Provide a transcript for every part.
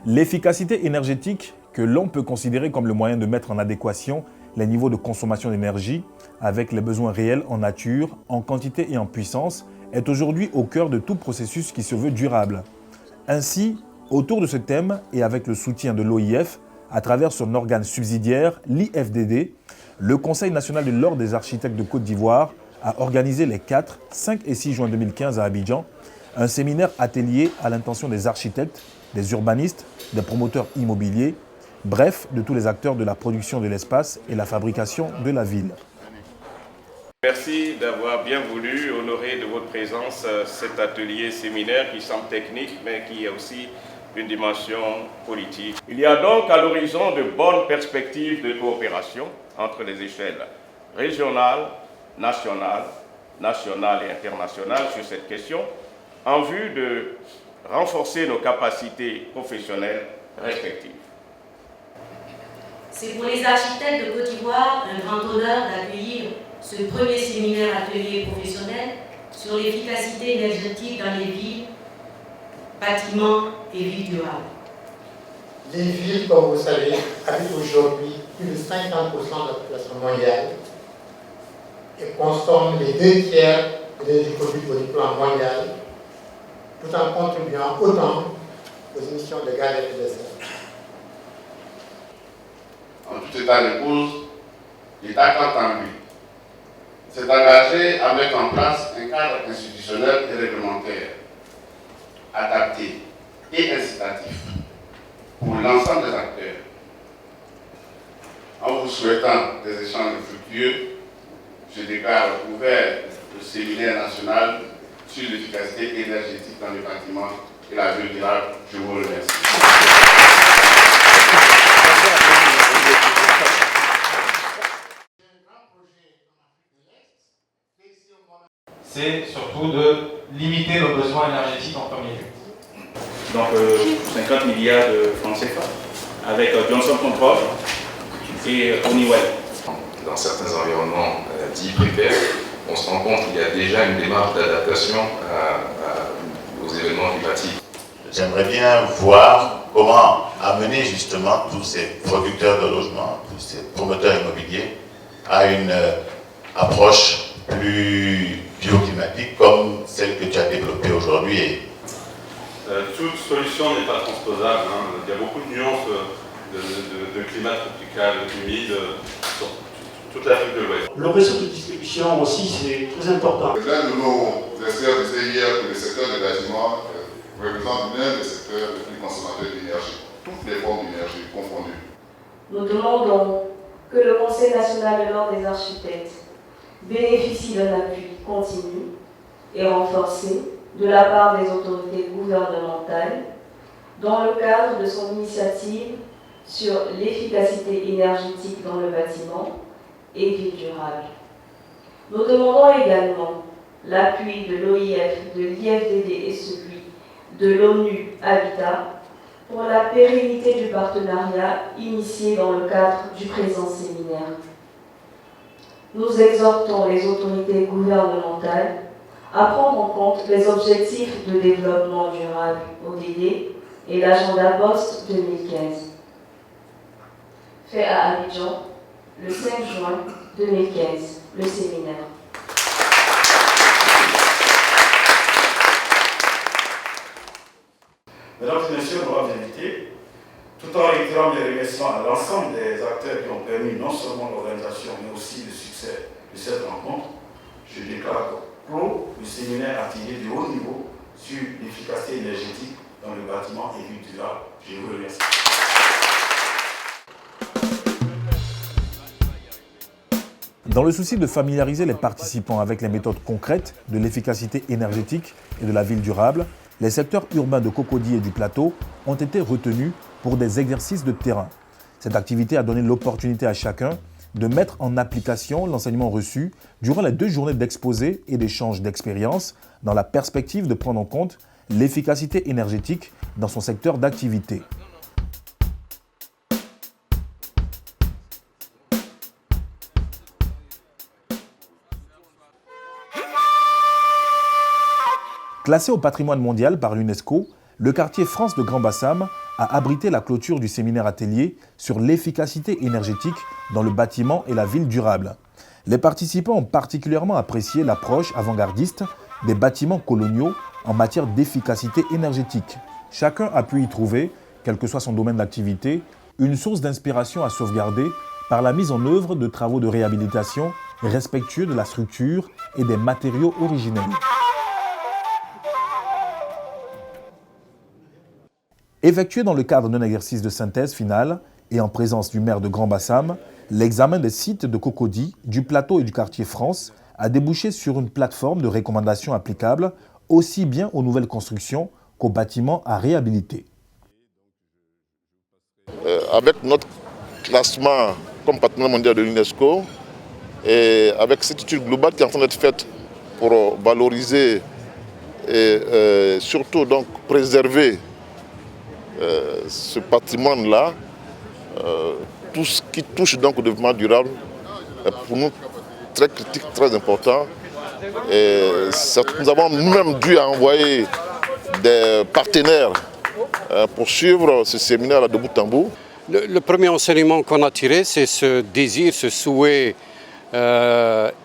L'efficacité énergétique, que l'on peut considérer comme le moyen de mettre en adéquation les niveaux de consommation d'énergie avec les besoins réels en nature, en quantité et en puissance, est aujourd'hui au cœur de tout processus qui se veut durable. Ainsi, autour de ce thème et avec le soutien de l'OIF, à travers son organe subsidiaire, l'IFDD, le Conseil national de l'Ordre des architectes de Côte d'Ivoire a organisé les 4, 5 et 6 juin 2015 à Abidjan un séminaire atelier à l'intention des architectes, des urbanistes, des promoteurs immobiliers, bref, de tous les acteurs de la production de l'espace et la fabrication de la ville. Merci d'avoir bien voulu honorer de votre présence cet atelier séminaire qui semble technique mais qui a aussi une dimension politique. Il y a donc à l'horizon de bonnes perspectives de coopération entre les échelles régionales, nationales et internationales sur cette question en vue de renforcer nos capacités professionnelles respectives. C'est pour les architectes de Côte d'Ivoire un grand honneur d'accueillir ce premier séminaire atelier professionnel sur l'efficacité énergétique dans les villes, bâtiments et villes durables. Les villes, comme vous savez, habitent aujourd'hui plus de 50% de la population mondiale et consomment les 2 tiers de l'énergie produite au plan mondial, tout en contribuant autant aux émissions de gaz à effet de serre. En tout état de cause, l'État, quant à lui, s'est engagé à mettre en place un cadre institutionnel et réglementaire adapté et incitatif pour l'ensemble des acteurs. En vous souhaitant des échanges fructueux, je déclare ouvert le séminaire national sur l'efficacité énergétique dans les bâtiments et la ville durable. Je vous remercie. C'est surtout de limiter nos besoins énergétiques en premier lieu. Donc 50 milliards de francs CFA avec Johnson Control et Honeywell. Dans certains environnements dits précaires, on se rend compte qu'il y a déjà une démarche d'adaptation aux événements climatiques. J'aimerais bien voir comment amener justement tous ces producteurs de logements, tous ces promoteurs immobiliers à une approche plus bioclimatique comme celle que tu as développée aujourd'hui. Toute solution n'est pas transposable. Il y a beaucoup de nuances de climat tropical, humide sur toute l'Afrique de l'Ouest. Le réseau de distribution aussi, c'est très important. L'un de nos experts disait hier que le secteur des bâtiments représente l'un des secteurs les plus consommateurs d'énergie, toutes les formes d'énergie confondues. Nous demandons que le Conseil national de l'Ordre des architectes bénéficie d'un appui continu et renforcé de la part des autorités gouvernementales dans le cadre de son initiative sur l'efficacité énergétique dans le bâtiment et ville durable. Nous demandons également l'appui de l'OIF, de l'IFDD et celui de l'ONU Habitat pour la pérennité du partenariat initié dans le cadre du présent séminaire. Nous exhortons les autorités gouvernementales à prendre en compte les objectifs de développement durable ODD et l'agenda post-2015. Fait à Abidjan le 5 juin 2015, le séminaire. Mesdames et messieurs, nous avons invité, tout en réitérant mes remerciements à l'ensemble des acteurs qui ont permis non seulement l'organisation, mais aussi le succès de cette rencontre, je déclare pro le séminaire atelier de haut niveau sur l'efficacité énergétique dans le bâtiment et ville durable. Je vous remercie. Dans le souci de familiariser les participants avec les méthodes concrètes de l'efficacité énergétique et de la ville durable, les secteurs urbains de Cocody et du Plateau ont été retenus pour des exercices de terrain. Cette activité a donné l'opportunité à chacun de mettre en application l'enseignement reçu durant les 2 journées d'exposé et d'échange d'expériences dans la perspective de prendre en compte l'efficacité énergétique dans son secteur d'activité. Classé au patrimoine mondial par l'UNESCO, le quartier France de Grand Bassam a abrité la clôture du séminaire atelier sur l'efficacité énergétique dans le bâtiment et la ville durable. Les participants ont particulièrement apprécié l'approche avant-gardiste des bâtiments coloniaux en matière d'efficacité énergétique. Chacun a pu y trouver, quel que soit son domaine d'activité, une source d'inspiration à sauvegarder par la mise en œuvre de travaux de réhabilitation respectueux de la structure et des matériaux originels. Effectué dans le cadre d'un exercice de synthèse finale et en présence du maire de Grand Bassam, l'examen des sites de Cocody, du Plateau et du quartier France a débouché sur une plateforme de recommandations applicables aussi bien aux nouvelles constructions qu'aux bâtiments à réhabiliter. Avec notre classement comme patrimoine mondial de l'UNESCO et avec cette étude globale qui est en train d'être faite pour valoriser et surtout donc préserver ce patrimoine-là, tout ce qui touche donc au développement durable est pour nous très critique, très important. Et nous avons nous-mêmes dû envoyer des partenaires pour suivre ce séminaire de bout en bout. Le premier enseignement qu'on a tiré, c'est ce désir, ce souhait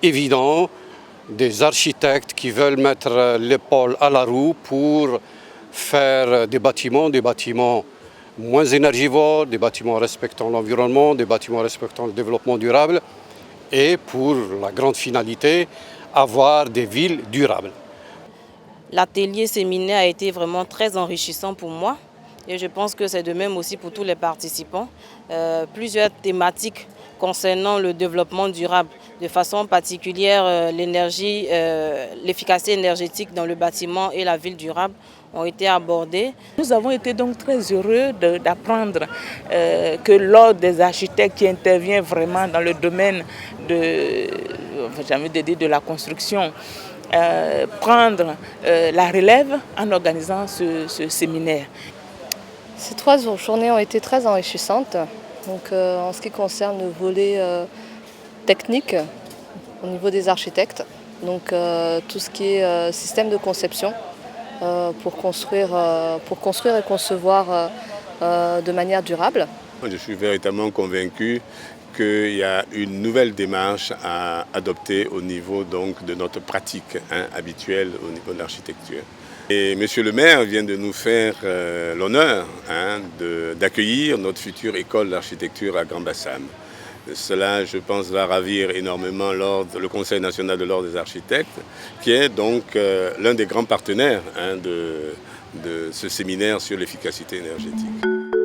évident des architectes qui veulent mettre l'épaule à la roue pour faire des bâtiments moins énergivores, des bâtiments respectant l'environnement, des bâtiments respectant le développement durable et pour la grande finalité, avoir des villes durables. L'atelier séminaire a été vraiment très enrichissant pour moi et je pense que c'est de même aussi pour tous les participants. Plusieurs thématiques concernant le développement durable, de façon particulière l'énergie, l'efficacité énergétique dans le bâtiment et la ville durable ont été abordées. Nous avons été donc très heureux d'apprendre que l'ordre des architectes qui intervient vraiment dans le domaine de la construction, prendre la relève en organisant ce séminaire. Ces 3 journées ont été très enrichissantes. Donc, en ce qui concerne le volet technique au niveau des architectes, donc tout ce qui est système de conception pour construire et concevoir de manière durable. Je suis véritablement convaincu qu'il y a une nouvelle démarche à adopter au niveau donc, de notre pratique habituelle au niveau de l'architecture. Et Monsieur le maire vient de nous faire l'honneur d'accueillir notre future école d'architecture à Grand Bassam. Cela, je pense, va ravir énormément le Conseil national de l'ordre des architectes, qui est donc l'un des grands partenaires de ce séminaire sur l'efficacité énergétique.